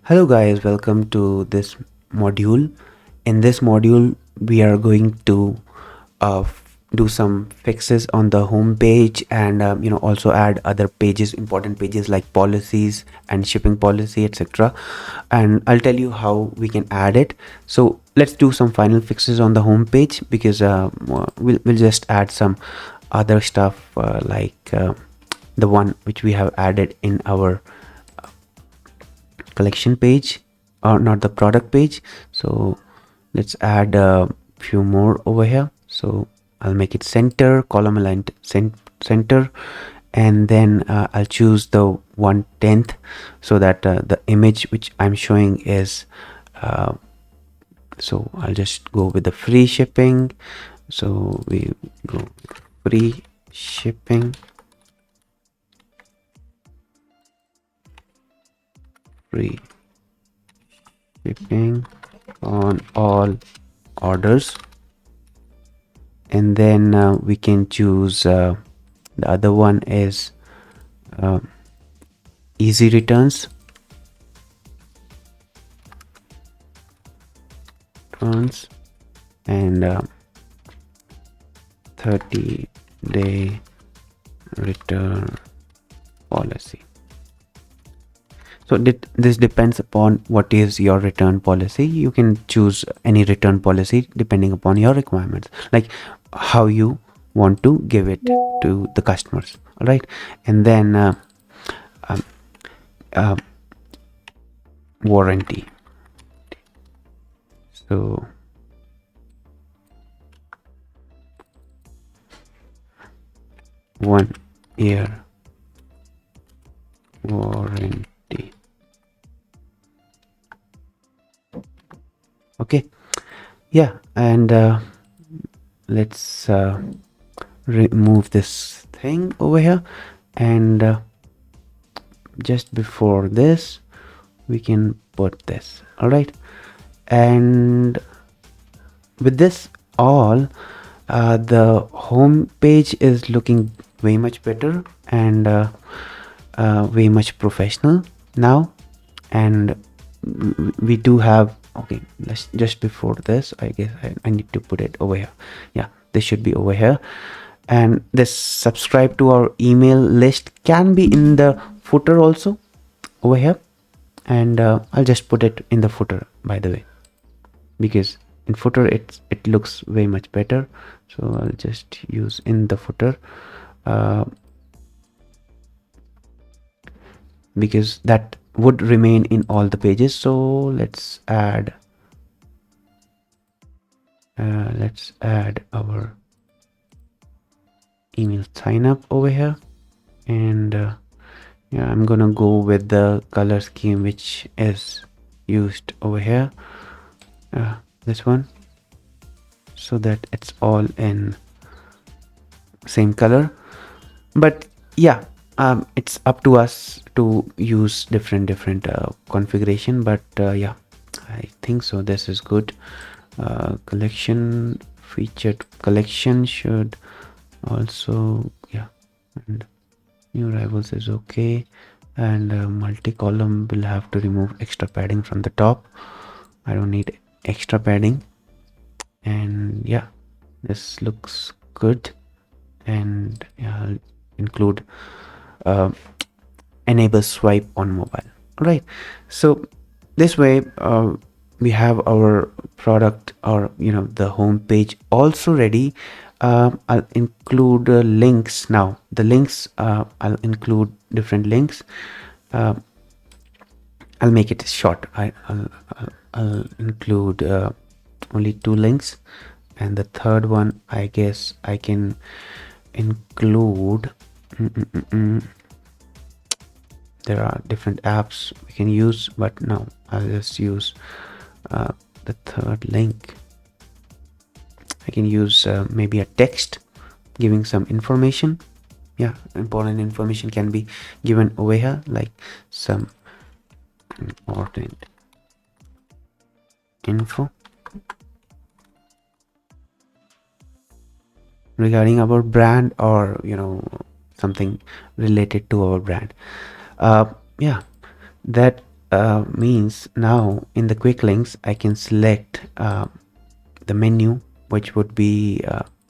Hello guys, welcome to this module. In this module, we are going to do some fixes on the home page and also add other pages, important pages like policies and shipping policy, etc. And I'll tell you how we can add it. So let's do some final fixes on the home page because we'll just add some other stuff like the one which we have added in our collection page, or not the product page. So let's add a few more over here. So I'll make it center, column aligned center, and then I'll choose the 1/10 so that the image which I'm showing is so I'll just go with the free shipping. So we go free shipping, free shipping on all orders, and then we can choose the other one is uh, easy returns and 30-day return policy. So this depends upon what is your return policy. You can choose any return policy depending upon your requirements, like how you want to give it to the customers. All right, and then um, uh, warranty. So 1 year warranty. Okay, yeah, and let's remove this thing over here, and just before this we can put this. All right, and with this all the home page is looking way much better and way much professional now. And we do have, okay, let's just before this, I guess I need to put it over here. Yeah, this should be over here, and this subscribe to our email list can be in the footer also over here, and I'll just put it in the footer, by the way, because in footer it looks way much better. So I'll just use in the footer because that would remain in all the pages. So let's add our email sign up over here, and yeah, I'm gonna go with the color scheme which is used over here, this one, so that it's all in same color. But yeah, it's up to us to use different configuration, but yeah, I think so this is good. Collection, featured collection should also, yeah, and new arrivals is okay, and multi-column will have to remove extra padding from the top. I don't need extra padding, and yeah, this looks good. And yeah, I'll include enable swipe on mobile. All right, so this way we have our product, or the home page also ready. I'll include links now. The links, I'll include different links. I'll make it short. I'll include only 2 links, and the third one I guess I can include there are different apps we can use, but no, I'll just use the third link. I can use maybe a text giving some information. Yeah, important information can be given over here, like some important info regarding our brand, or something related to our brand. Yeah, that means now in the quick links I can select the menu, which would be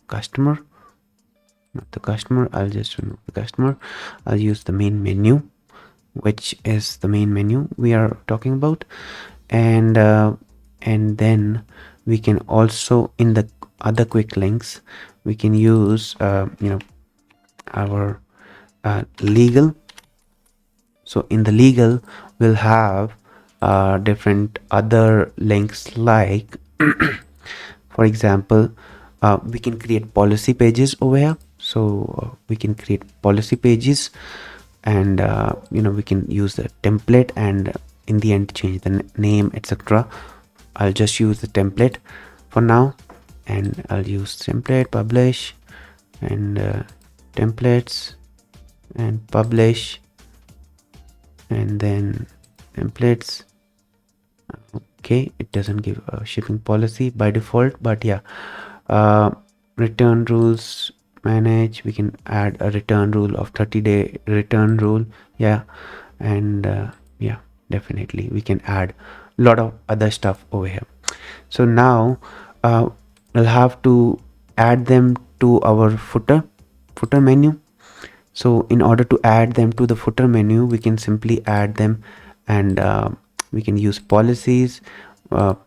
customer, not the customer. I'll just remove the customer. I'll use the main menu, which is the main menu we are talking about. And then we can also, in the other quick links, we can use our legal. So in the legal we'll have different other links, like for example, we can create policy pages over here. So we can create policy pages, and we can use the template, and in the end change the name, etc. I'll just use the template for now, and I'll use template, publish, and templates, and publish, and then templates. Okay, it doesn't give a shipping policy by default, but yeah, return rules, manage. We can add a return rule of 30-day return rule. Yeah, and yeah, definitely we can add a lot of other stuff over here. So now we'll have to add them to our footer menu. So in order to add them to the footer menu, we can simply add them, and we can use policies,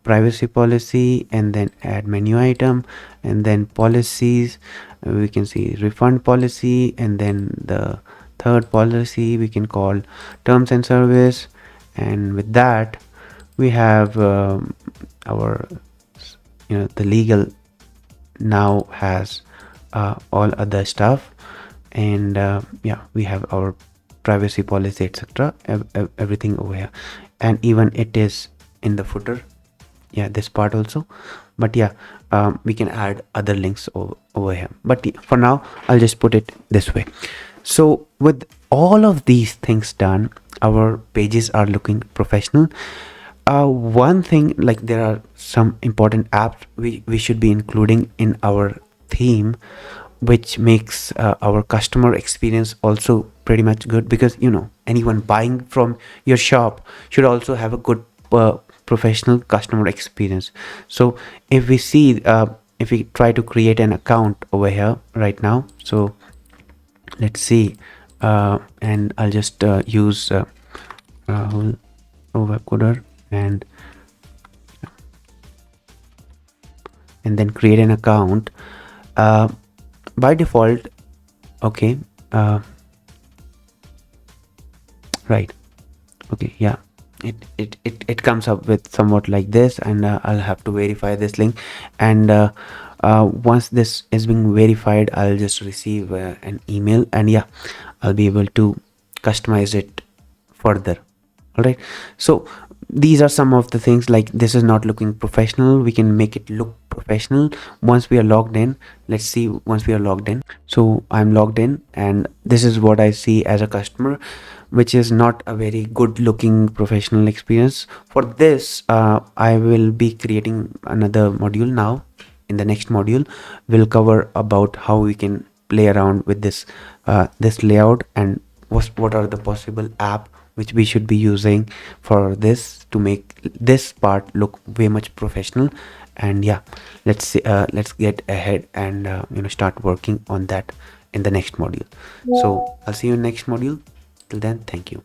privacy policy, and then add menu item, and then policies. We can see refund policy, and then the third policy we can call terms and service. And with that we have our the legal now has all other stuff, and yeah, we have our privacy policy, etc. Everything over here, and even it is in the footer, yeah, this part also. But yeah, we can add other links over here, but yeah, for now I'll just put it this way. So with all of these things done, our pages are looking professional. One thing, like, there are some important apps we should be including in our theme, which makes our customer experience also pretty much good, because anyone buying from your shop should also have a good professional customer experience. So if we see, if we try to create an account over here right now, so let's see, and I'll just use Rahul Webcoder, and then create an account. By default, okay, right, okay, yeah, it comes up with somewhat like this, and I'll have to verify this link, and once this is being verified, I'll just receive an email, and yeah, I'll be able to customize it further. All right, so these are some of the things. Like, this is not looking professional, we can make it look professional once we are logged in. Let's see, once we are logged in. So I'm logged in, and this is what I see as a customer, which is not a very good looking professional experience. For this, I will be creating another module now. In the next module, we'll cover about how we can play around with this layout, and what are the possible app which we should be using for this to make this part look way much professional. And yeah, let's see, let's get ahead and start working on that in the next module. So I'll see you in next module. Till then, thank you.